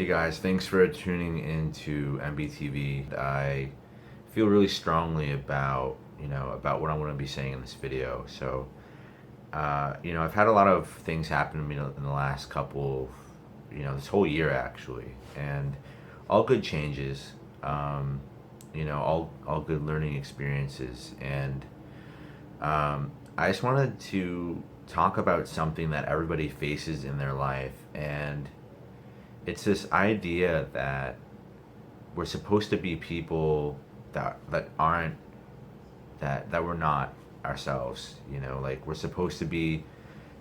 Hey guys, thanks for tuning into MBTV. I feel really strongly about about what I'm going to be saying in this video. I've had a lot of things happen to me in the last couple, this whole year actually, and all good changes. All good learning experiences, and I just wanted to talk about something that everybody faces in their life, and it's this idea that we're supposed to be people that aren't that we're not ourselves. Like we're supposed to be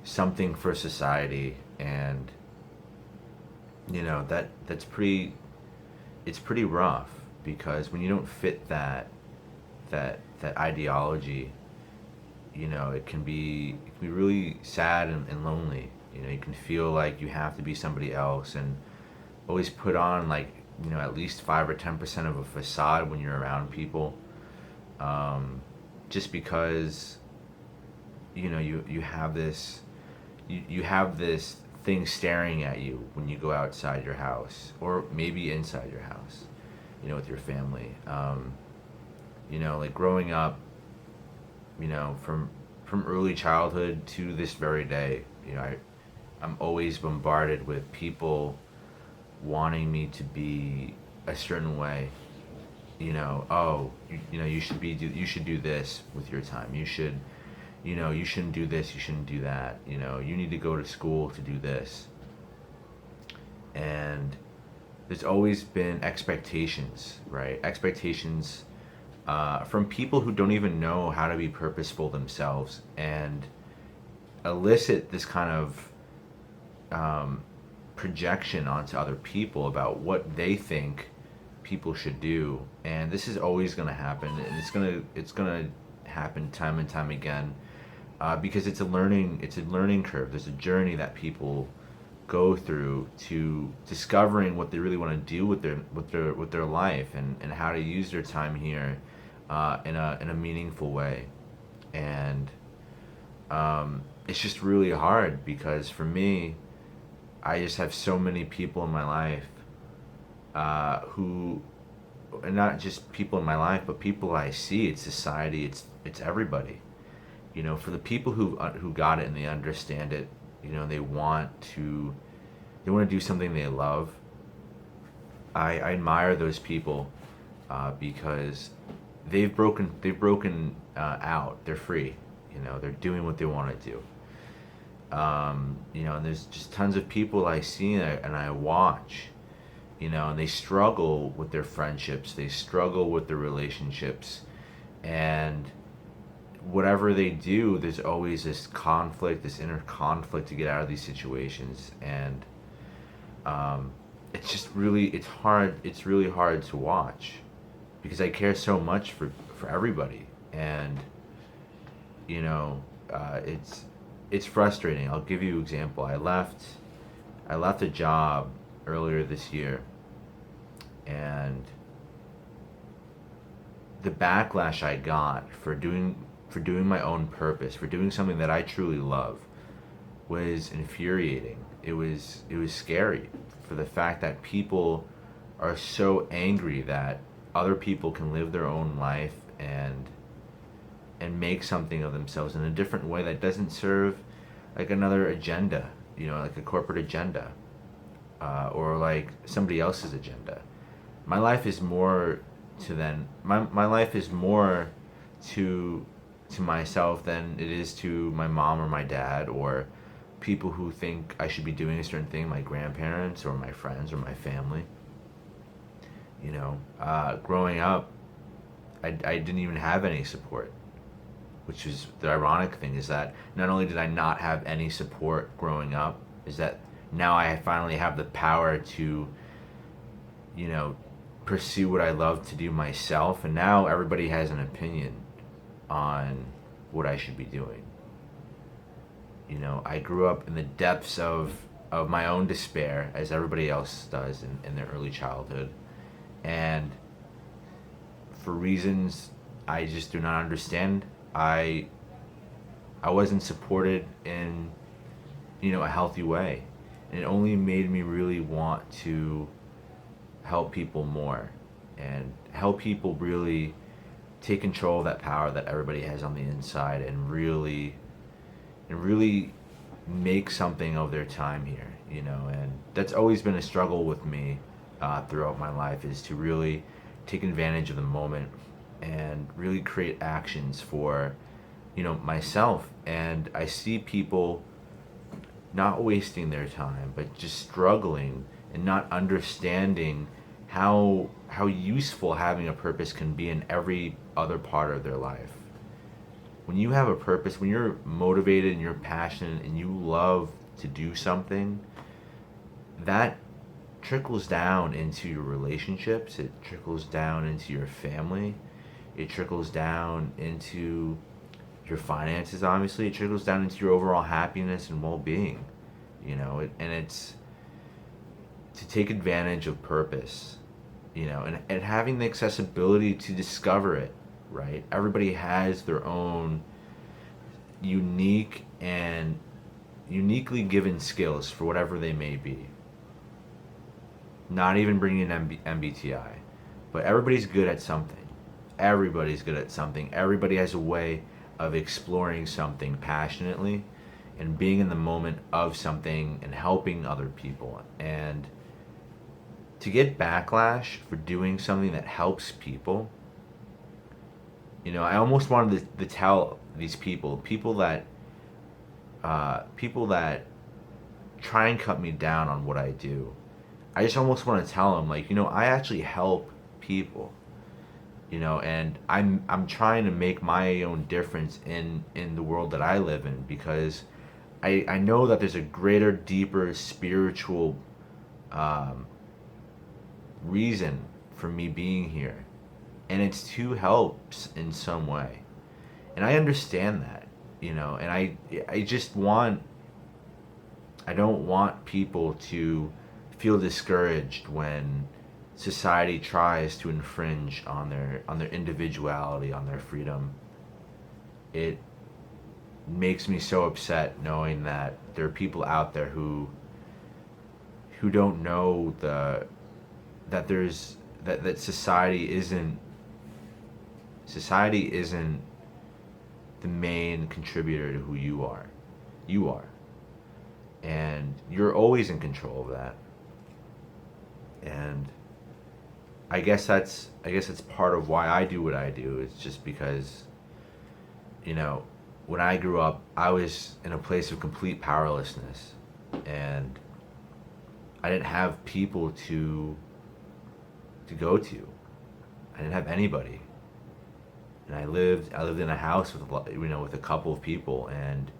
something for society, and that's pretty. It's pretty rough because when you don't fit that ideology, it can be really sad and lonely. You can feel like you have to be somebody else and always put on like at least 5 or 10% of a facade when you're around people, just because you have this thing staring at you when you go outside your house or maybe inside your house, with your family. Like growing up, from early childhood to this very day, I'm always bombarded with people wanting me to be a certain way. You should do this with your time. You shouldn't do this, you shouldn't do that. You need to go to school to do this. And there's always been expectations, right? Expectations from people who don't even know how to be purposeful themselves, and elicit this kind of projection onto other people about what they think people should do. And this is always going to happen, and it's going to happen time and time again, because it's a learning curve. There's a journey that people go through to discovering what they really want to do with their life, and how to use their time here in a meaningful way. And it's just really hard because for me, I just have so many people in my life who, and not just people in my life, but people I see. It's society. It's everybody. For the people who got it and they understand it, they want to do something they love. I admire those people because they've broken out. They're free. They're doing what they want to do. And there's just tons of people I see and I watch, and they struggle with their friendships, they struggle with their relationships, and whatever they do, there's always this conflict, this inner conflict to get out of these situations. And it's really hard to watch because I care so much for everybody. And it's frustrating. I'll give you an example. I left a job earlier this year, and the backlash I got for doing my own purpose, for doing something that I truly love, was infuriating. It was scary, for the fact that people are so angry that other people can live their own life and make something of themselves in a different way that doesn't serve like another agenda, like a corporate agenda, or like somebody else's agenda. My life is more my life is more to myself than it is to my mom or my dad or people who think I should be doing a certain thing, my grandparents or my friends or my family. Growing up, I didn't even have any support, which is the ironic thing, is that not only did I not have any support growing up, is that now I finally have the power to, pursue what I love to do myself, and now everybody has an opinion on what I should be doing. I grew up in the depths of my own despair, as everybody else does in their early childhood, and for reasons I just do not understand, I wasn't supported in a healthy way, And it only made me really want to help people more and help people really take control of that power that everybody has on the inside and really make something of their time here, and that's always been a struggle with me throughout my life, is to really take advantage of the moment and really create actions for myself. And I see people not wasting their time but just struggling and not understanding how useful having a purpose can be in every other part of their life. When you have a purpose, when you're motivated and you're passionate and you love to do something, that trickles down into your relationships, it trickles down into your family, it trickles down into your finances, obviously, it trickles down into your overall happiness and well-being, and it's to take advantage of purpose, and having the accessibility to discover it, right? Everybody has their own unique and uniquely given skills for whatever they may be. Not even bringing in MBTI, but everybody's good at something. Everybody's good at something. Everybody has a way of exploring something passionately and being in the moment of something and helping other people. And to get backlash for doing something that helps people, I almost wanted to tell these people that try and cut me down on what I do. I just almost want to tell them, I actually help people, and I'm trying to make my own difference in the world that I live in, because I know that there's a greater, deeper spiritual reason for me being here, and it's to help in some way. And I understand that, and I don't want people to feel discouraged when society tries to infringe on their individuality, on their freedom. It makes me so upset knowing that there are people out there who don't know that society isn't the main contributor to who you are. You are. And you're always in control of that. And I guess that's part of why I do what I do. It's just because, when I grew up, I was in a place of complete powerlessness, and I didn't have people to go to. I didn't have anybody, and I lived in a house with with a couple of people, and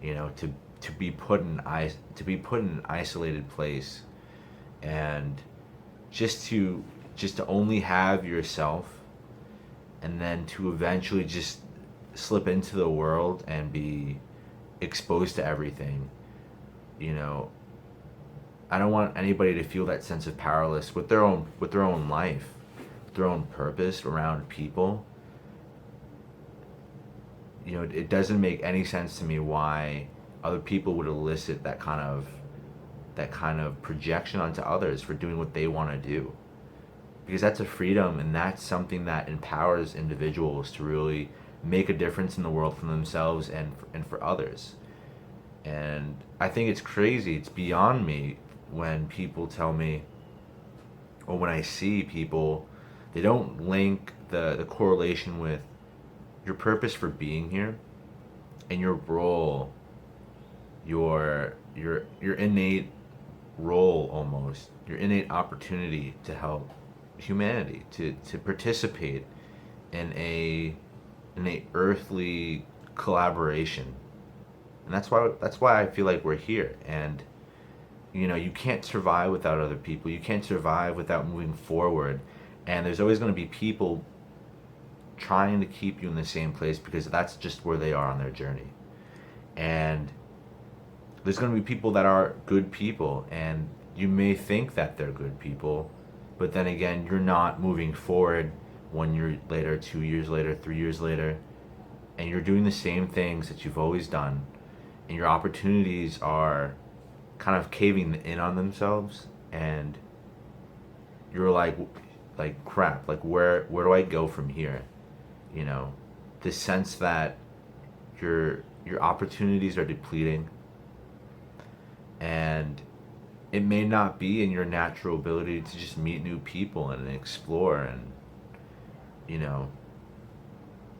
to be put in an isolated place, and just to only have yourself, and then to eventually just slip into the world and be exposed to everything. I don't want anybody to feel that sense of powerless with their own life, their own purpose around people. It doesn't make any sense to me why other people would elicit that kind of projection onto others for doing what they want to do, because that's a freedom, and that's something that empowers individuals to really make a difference in the world for themselves and for others. And I think it's crazy, it's beyond me when people tell me, or when I see people, they don't link the correlation with your purpose for being here and your role, your innate role, almost your innate opportunity to help humanity, to participate in a earthly collaboration. And that's why I feel like we're here. And you can't survive without other people. You can't survive without moving forward. And there's always going to be people trying to keep you in the same place, because that's just where they are on their journey. And there's going to be people that are good people, and you may think that they're good people, but then again, you're not moving forward 1 year later, 2 years later, 3 years later, and you're doing the same things that you've always done, and your opportunities are kind of caving in on themselves, and you're like crap, like where do I go from here? You know, the sense that your opportunities are depleting, and it may not be in your natural ability to just meet new people and explore. And you know,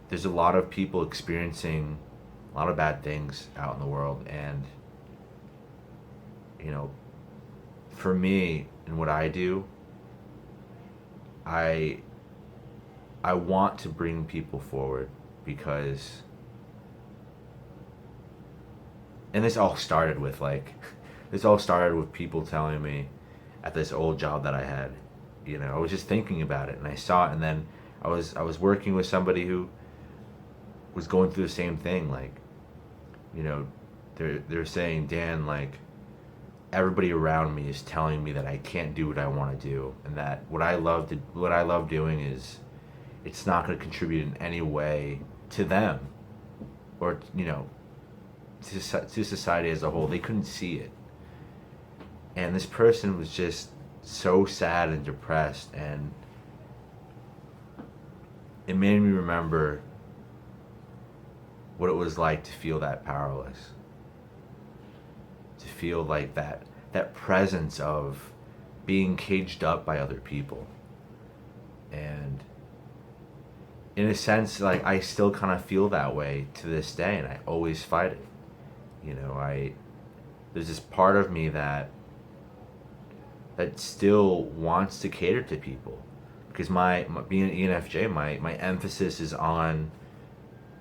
there's a lot of people experiencing a lot of bad things out in the world, and you know, for me and what I do, I I want to bring people forward because, and this all started with people telling me at this old job that I had. You know, I was just thinking about it and I saw it, and then I was working with somebody who was going through the same thing. Like, you know, they're saying, Dan, like, everybody around me is telling me that I can't do what I want to do, and that what I love doing is, it's not going to contribute in any way to them, or you know, to society as a whole. They couldn't see it, and this person was just so sad and depressed, and it made me remember what it was like to feel that powerless, to feel like that presence of being caged up by other people. And in a sense, like, I still kind of feel that way to this day, and I always fight it. You know, there's this part of me that still wants to cater to people, because my being an ENFJ, my emphasis is on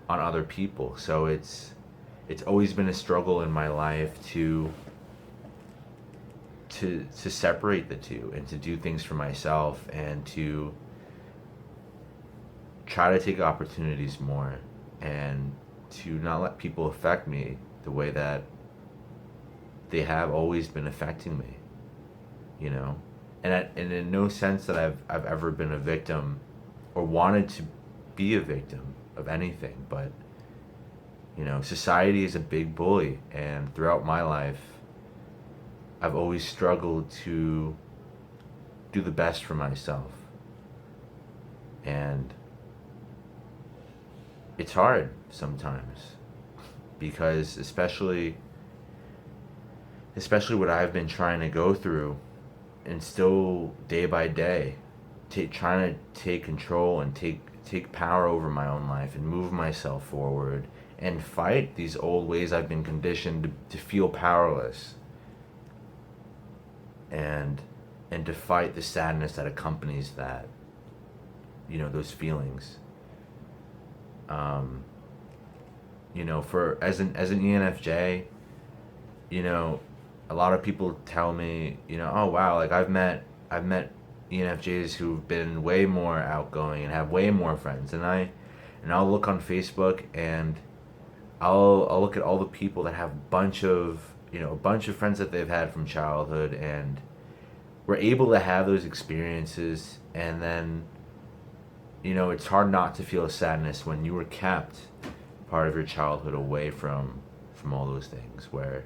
other people. So it's always been a struggle in my life to separate the two, and to do things for myself, and to try to take opportunities more, and to not let people affect me the way that they have always been affecting me. You know, and in no sense that I've ever been a victim or wanted to be a victim of anything, but you know, society is a big bully, and throughout my life I've always struggled to do the best for myself. And it's hard sometimes, because especially what I've been trying to go through, and still day by day, trying to take control and take power over my own life, and move myself forward, and fight these old ways I've been conditioned to feel powerless, and to fight the sadness that accompanies that, you know, those feelings. You know, as an ENFJ, you know, a lot of people tell me, you know, oh wow, like I've met ENFJs who've been way more outgoing and have way more friends, and I'll look on Facebook, and I'll look at all the people that have a bunch of friends that they've had from childhood, and were able to have those experiences, and then, you know, it's hard not to feel sadness when you were kept part of your childhood away from all those things, where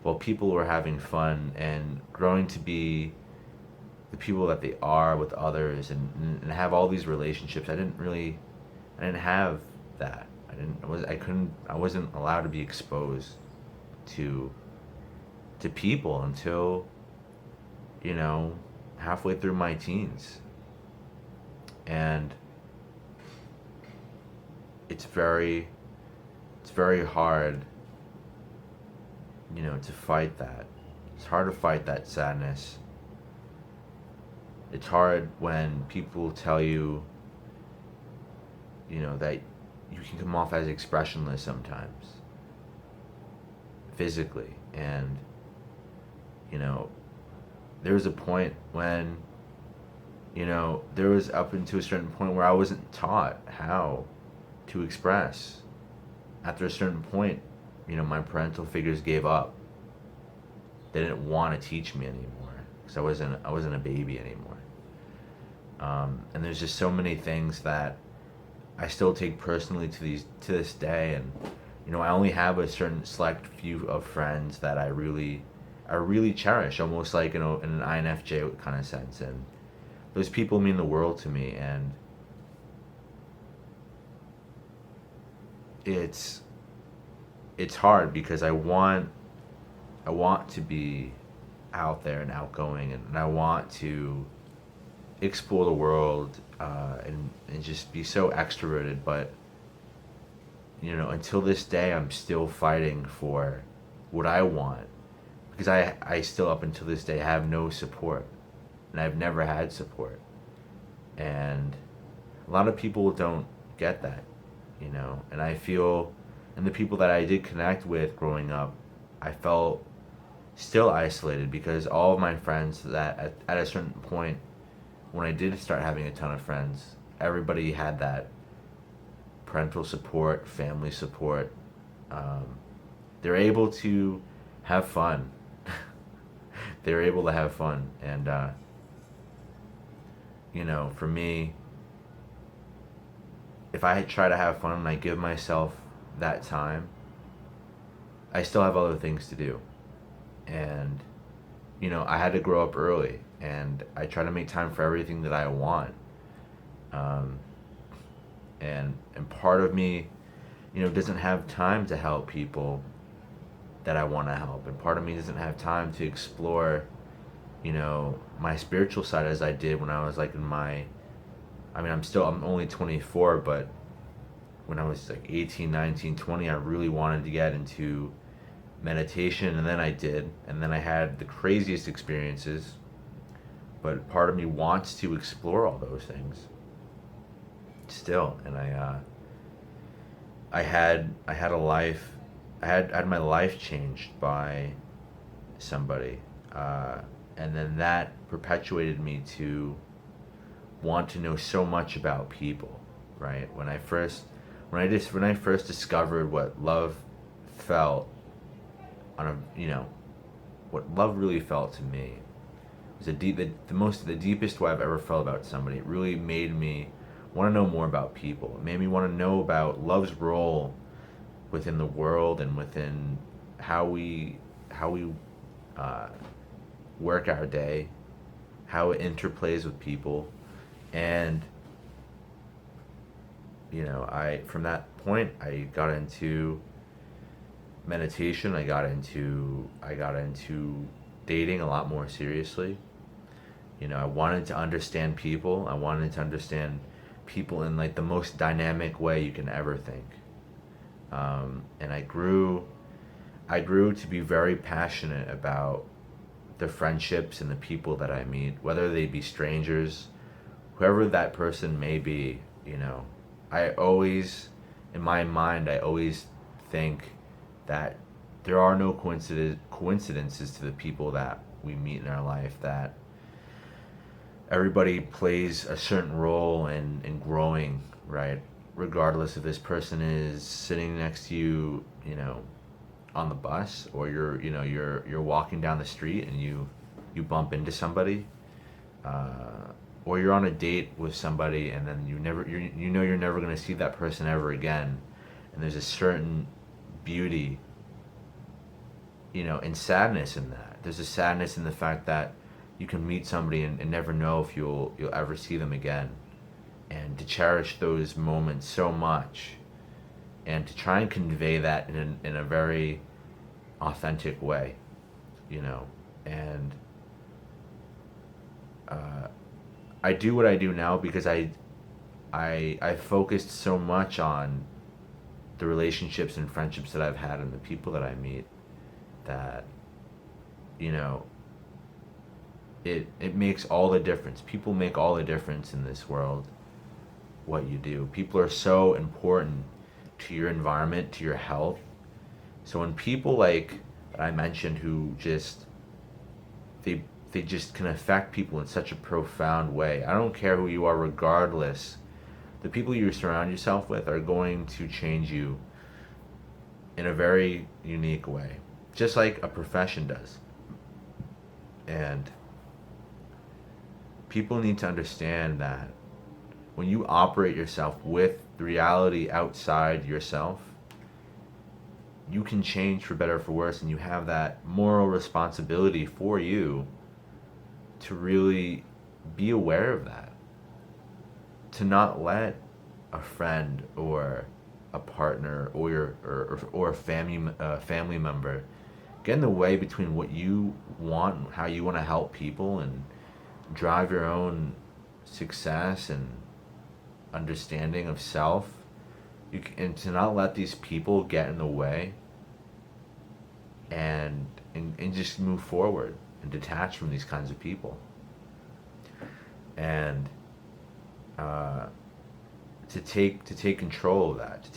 while people were having fun and growing to be the people that they are with others, and have all these relationships, I didn't have that. I wasn't allowed to be exposed to people until, you know, halfway through my teens. And it's very hard, you know, to fight that. It's hard to fight that sadness. It's hard when people tell you, you know, that you can come off as expressionless sometimes, physically. And, you know, there was a point when, you know, there was up into a certain point where I wasn't taught how to express. After a certain point, you know, my parental figures gave up. They didn't want to teach me anymore, because I wasn't a baby anymore. And there's just so many things that I still take personally to this day, and you know, I only have a certain select few of friends that I really I really cherish, almost like, in an INFJ kind of sense. And those people mean the world to me. And it's hard because I want to be out there and outgoing, and I want to explore the world, and just be so extroverted. But until this day, I'm still fighting for what I want, because I still, up until this day, have no support, and I've never had support. And a lot of people don't get that, and I feel, and the people that I did connect with growing up, I felt still isolated, because all of my friends, that at a certain point, when I did start having a ton of friends, everybody had that parental support, family support. They're able to have fun. They're able to have fun. And, for me, if I try to have fun and I give myself that time, I still have other things to do. And, I had to grow up early, and I try to make time for everything that I want. And part of me, doesn't have time to help people that I want to help. And part of me doesn't have time to explore, my spiritual side as I did when I was like I'm only 24, but when I was like 18, 19, 20, I really wanted to get into meditation, and then I did, and then I had the craziest experiences. But part of me wants to explore all those things still. And I had a life, I had my life changed by somebody, and then that perpetuated me to want to know so much about people, right? When I first discovered what love felt on a, what love really felt to me, was the deepest way I've ever felt about somebody. It really made me want to know more about people. It made me want to know about love's role within the world, and within how we work our day, how it interplays with people. And from that point, I got into meditation. I got into dating a lot more seriously. I wanted to understand people. I wanted to understand people in like the most dynamic way you can ever think. And I grew to be very passionate about the friendships and the people that I meet, whether they be strangers, whoever that person may be. I always, in my mind, I always think that there are no coincidences to the people that we meet in our life, that everybody plays a certain role in growing, right? Regardless if this person is sitting next to you, on the bus, or you're walking down the street and you bump into somebody, or you're on a date with somebody, and then you're never going to see that person ever again. And there's a certain beauty, and sadness in that. There's a sadness in the fact that you can meet somebody and never know if you'll ever see them again. And to cherish those moments so much, and to try and convey that in a very authentic way, and I do what I do now because I focused so much on the relationships and friendships that I've had and the people that I meet, that it makes all the difference. People make all the difference in this world, what you do. People are so important to your environment, to your health. So when people like that I mentioned, who just they just can affect people in such a profound way. I don't care who you are, regardless. The people you surround yourself with are going to change you in a very unique way, just like a profession does. And people need to understand that when you operate yourself with the reality outside yourself, you can change for better or for worse, and you have that moral responsibility for you to really be aware of that. To not let a friend or a partner or a family member get in the way between what you want, how you want to help people, and drive your own success and understanding of self. And to not let these people get in the way, and just move forward and detach from these kinds of people. And to take control of that, to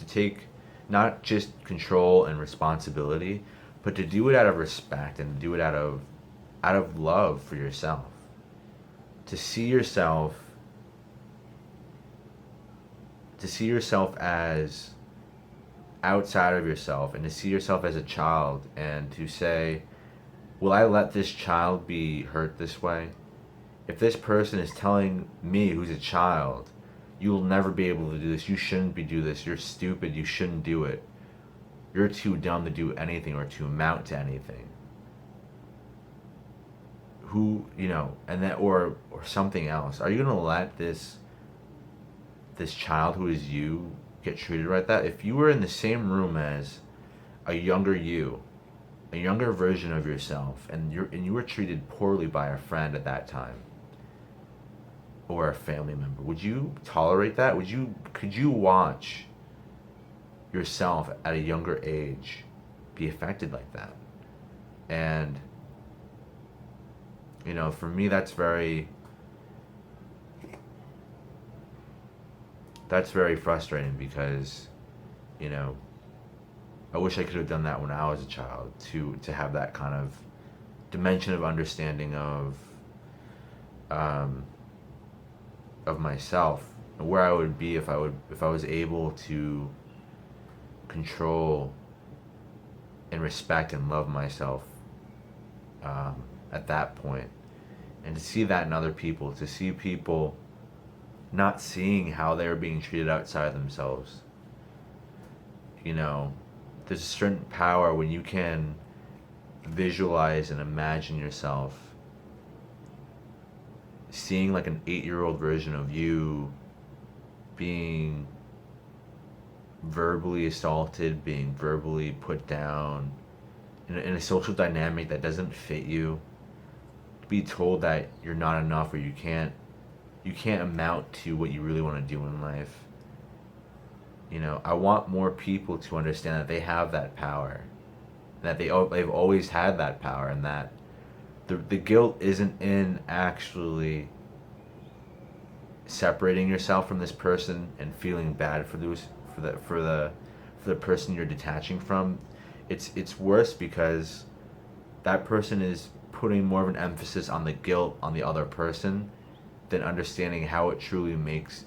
take not just control and responsibility, but to do it out of respect, and do it out of love for yourself. To see yourself as outside of yourself, and to see yourself as a child, and to say, will I let this child be hurt this way? If this person is telling me, who's a child, you'll never be able to do this, you shouldn't do this, you're stupid, you shouldn't do it, you're too dumb to do anything or to amount to anything. Who, and that, or something else. Are you going to let this child who is you get treated like that? If you were in the same room as a younger version of yourself, and you were treated poorly by a friend at that time, or a family member, would you tolerate that? Could you watch yourself at a younger age be affected like that? And for me, that's very frustrating, because I wish I could have done that when I was a child, to have that kind of dimension of understanding of myself, and where I would be if I was able to control and respect and love myself at that point. And to see that in other people, to see people not seeing how they're being treated outside of themselves. There's a certain power when you can visualize and imagine yourself seeing like an 8-year-old version of you being verbally assaulted, being verbally put down in a social dynamic that doesn't fit you, to be told that you're not enough, or you can't amount to what you really want to do in life. I want more people to understand that they have that power, that they've always had that power, and that the guilt isn't in actually separating yourself from this person and feeling bad for the person you're detaching from. It's worse, because that person is putting more of an emphasis on the guilt on the other person than understanding how it truly makes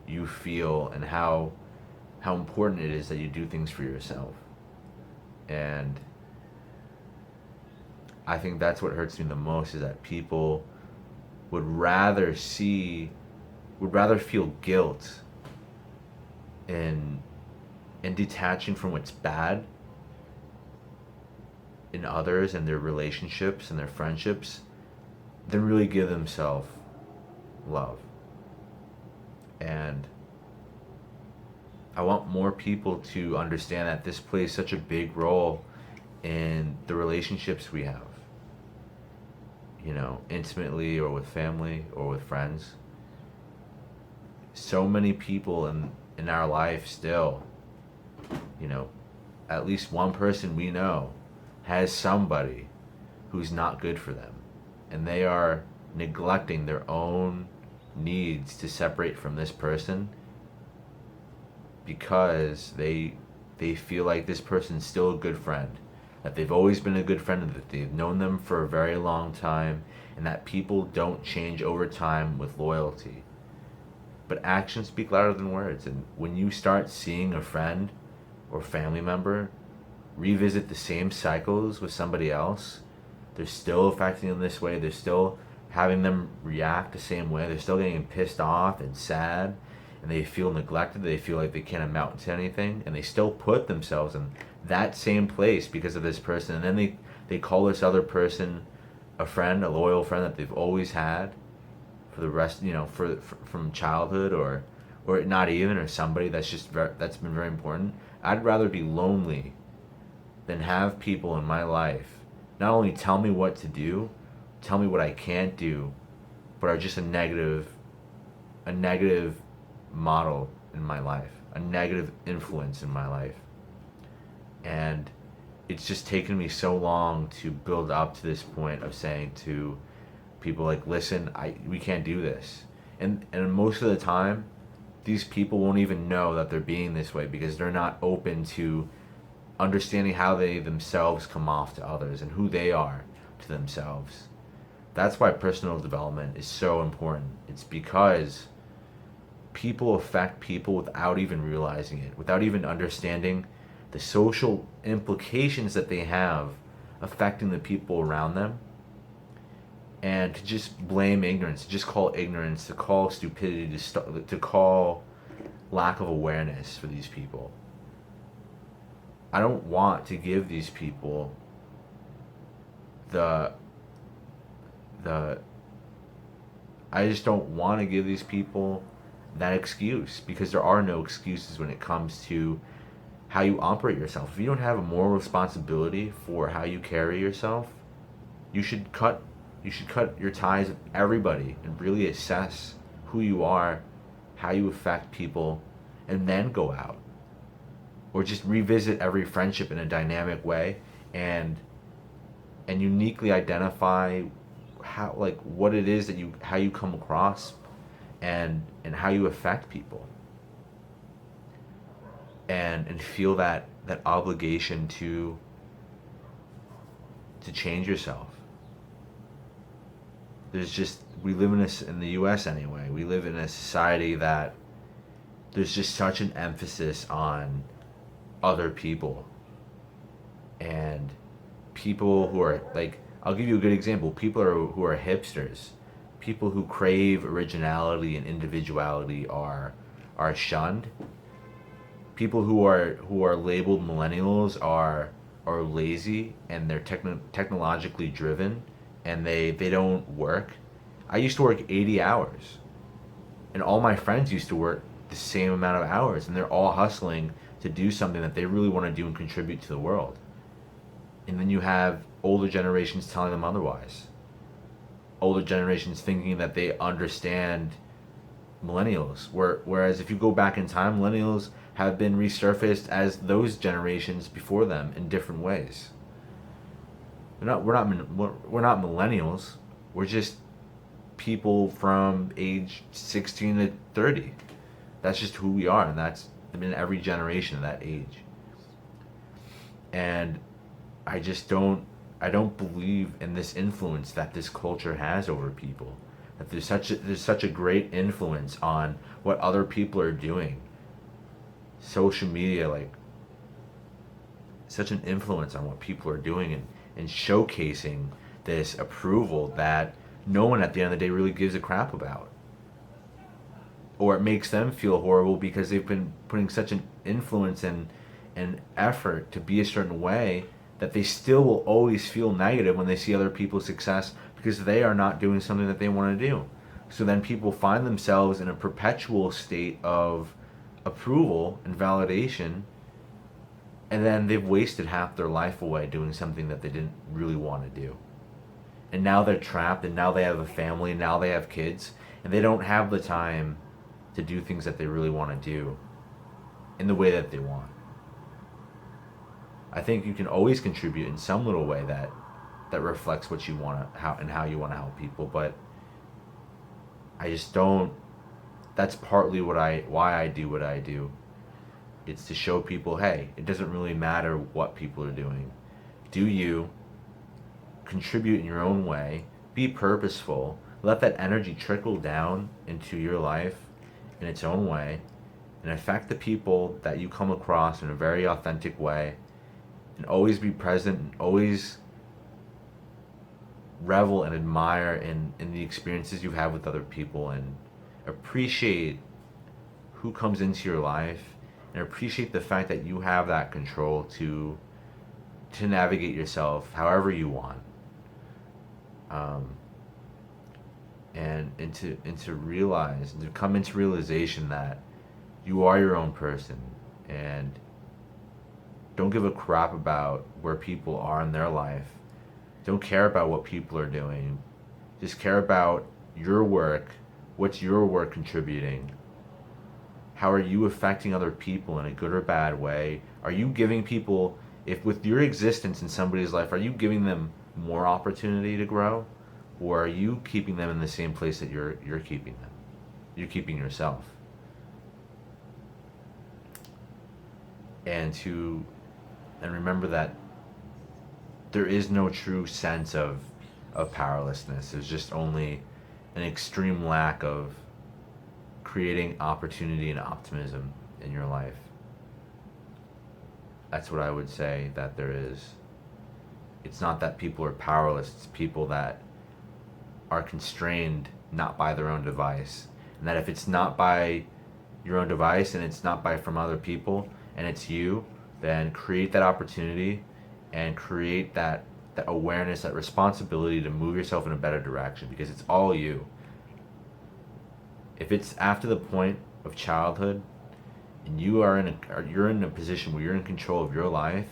you feel, and how important it is that you do things for yourself. And I think that's what hurts me the most, is that people would rather feel guilt in detaching from what's bad in others and their relationships and their friendships, than really give themselves love. And I want more people to understand that this plays such a big role in the relationships we have, intimately, or with family, or with friends. So many people in our life still, at least one person we know has somebody who's not good for them, and they are neglecting their own needs to separate from this person, because they feel like this person's still a good friend, that they've always been a good friend, and that they've known them for a very long time, and that people don't change over time with loyalty. But actions speak louder than words, and when you start seeing a friend or family member revisit the same cycles with somebody else, they're still affecting them this way, they're still having them react the same way, they're still getting pissed off and sad, and they feel neglected, they feel like they can't amount to anything, and they still put themselves in that same place because of this person, and then they call this other person a friend, a loyal friend that they've always had for the rest, for from childhood, or not even, or somebody that's that's been very important. I'd rather be lonely than have people in my life not only tell me what to do, tell me what I can't do, but are just a negative model in my life, a negative influence in my life. And it's just taken me so long to build up to this point of saying to people like, listen, we can't do this. And most of the time, these people won't even know that they're being this way because they're not open to understanding how they themselves come off to others and who they are to themselves. That's why personal development is so important. It's because people affect people without even realizing it, without even understanding the social implications that they have affecting the people around them. And to just blame ignorance, to just call ignorance, to call stupidity, to call lack of awareness for these people. I don't want to give these people I just don't want to give these people that excuse, because there are no excuses when it comes to how you operate yourself. If you don't have a moral responsibility for how you carry yourself, you should cut your ties with everybody and really assess who you are, how you affect people, and then go out. Or just revisit every friendship in a dynamic way and uniquely identify what it is how you come across and how you affect people. And feel that obligation to change yourself. We live in the US anyway, we live in a society that there's just such an emphasis on other people. And people who are I'll give you a good example. People who are hipsters, people who crave originality and individuality are shunned. People who are labeled millennials are lazy, and they're technologically driven, and they don't work. I used to work 80 hours, and all my friends used to work the same amount of hours, and they're all hustling to do something that they really want to do and contribute to the world. And then you have older generations telling them otherwise. Older generations thinking that they understand millennials, whereas if you go back in time, millennials have been resurfaced as those generations before them in different ways. We're not millennials. We're just people from age 16 to 30. That's just who we are, and that's been every generation of that age. And I don't believe in this influence that this culture has over people. That there's such a great influence on what other people are doing. Social media, such an influence on what people are doing, and showcasing this approval that no one at the end of the day really gives a crap about. Or it makes them feel horrible because they've been putting such an influence and effort to be a certain way that they still will always feel negative when they see other people's success because they are not doing something that they want to do. So then people find themselves in a perpetual state of approval and validation, and then they've wasted half their life away doing something that they didn't really want to do. And now they're trapped, and now they have a family, and now they have kids, and they don't have the time to do things that they really want to do in the way that they want. I think you can always contribute in some little way that reflects what you want to, how you want to help people, but I just don't. That's partly why I do what I do. It's to show people, hey, it doesn't really matter what people are doing. Do you contribute in your own way, be purposeful, let that energy trickle down into your life in its own way, and affect the people that you come across in a very authentic way, and always be present, and always revel and admire in the experiences you have with other people, and appreciate who comes into your life, and appreciate the fact that you have that control to navigate yourself however you want. And to realize and to come into realization that you are your own person, and don't give a crap about where people are in their life. Don't care about what people are doing. Just care about your work. What's your work contributing? How are you affecting other people in a good or bad way? Are you giving people, if with your existence in somebody's life, are you giving them more opportunity to grow? Or are you keeping them in the same place that you're keeping them? You're keeping yourself. And remember that there is no true sense of powerlessness. There's just only an extreme lack of creating opportunity and optimism in your life. That's what I would say that there is. It's not that people are powerless, it's people that are constrained not by their own device. And that if it's not by your own device and it's not by from other people and it's you, then create that opportunity and create that awareness, that responsibility to move yourself in a better direction, because it's all you. If it's after the point of childhood and you're in a position where you're in control of your life,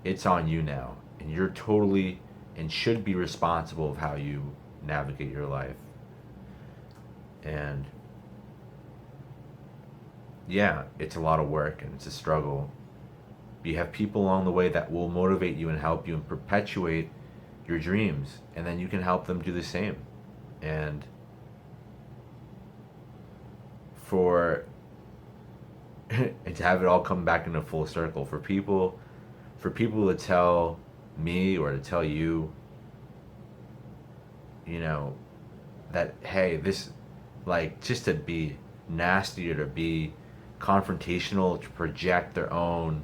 it's on you now, and you're totally and should be responsible of how you navigate your life. And yeah, it's a lot of work and it's a struggle. You have people along the way that will motivate you and help you and perpetuate your dreams, and then you can help them do the same. And and to have it all come back in a full circle, for people to tell me or to tell you, that, hey, this, like, just to be nasty or to be confrontational, to project their own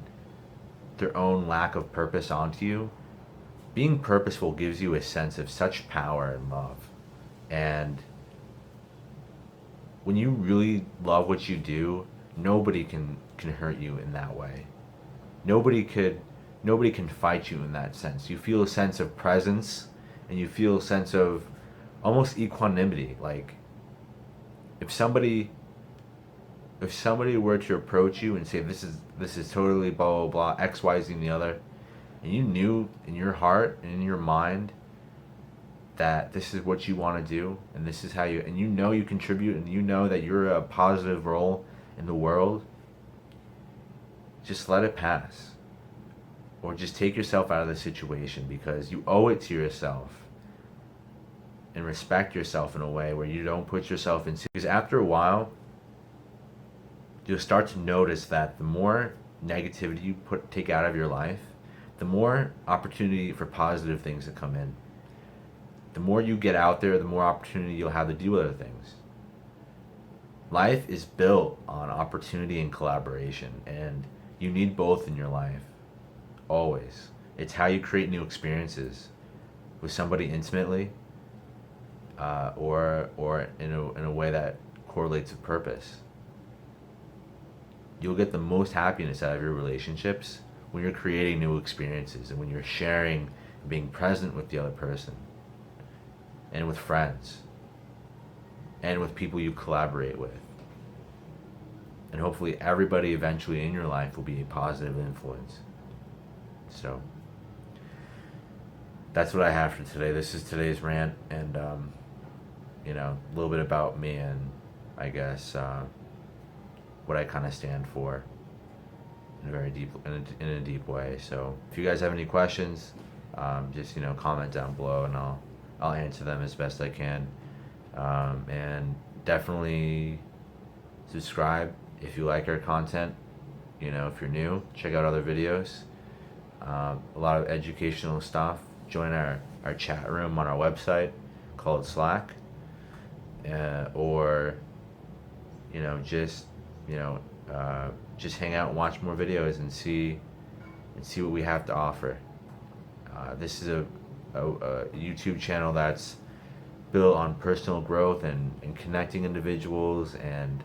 lack of purpose onto you. Being purposeful gives you a sense of such power and love. And when you really love what you do, nobody can hurt you in that way. Nobody can fight you in that sense. You feel a sense of presence, and you feel a sense of almost equanimity. Like, if somebody were to approach you and say, this is totally blah blah blah, X, Y, Z and the other, and you knew in your heart and in your mind that this is what you want to do, and this is how you contribute, and you know that you're a positive role in the world, just let it pass. Or just take yourself out of the situation, because you owe it to yourself, and respect yourself in a way where you don't put yourself in. Because after a while, you'll start to notice that the more negativity you take out of your life, the more opportunity for positive things to come in. The more you get out there, the more opportunity you'll have to do other things. Life is built on opportunity and collaboration, and you need both in your life. Always. It's how you create new experiences with somebody intimately, or in a way that correlates with purpose. You'll get the most happiness out of your relationships when you're creating new experiences, and when you're sharing and being present with the other person, and with friends, and with people you collaborate with. And hopefully everybody eventually in your life will be a positive influence. So that's what I have for today. This is today's rant, and a little bit about me, and I guess what I kind of stand for in a very deep way. So if you guys have any questions, just comment down below, and I'll answer them as best I can. And definitely subscribe if you like our content. If you're new, check out other videos. A lot of educational stuff. Join our chat room on our website called Slack, or just hang out and watch more videos and see what we have to offer. This is a YouTube channel that's built on personal growth and connecting individuals, and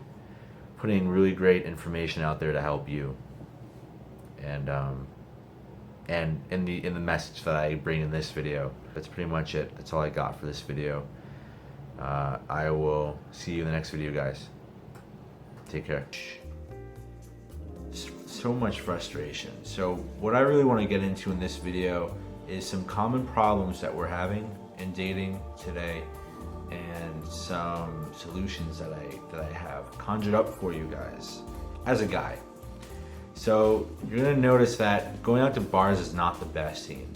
putting really great information out there to help you. And in the message that I bring in this video, that's pretty much it. That's all I got for this video. I will see you in the next video, guys. Take care. So much frustration. So what I really want to get into in this video is some common problems that we're having in dating today, and some solutions that I have conjured up for you guys as a guy. So you're gonna notice that going out to bars is not the best scene.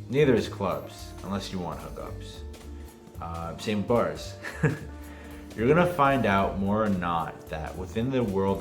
Neither is clubs, unless you want hookups. Same bars. You're gonna find out more or not that within the world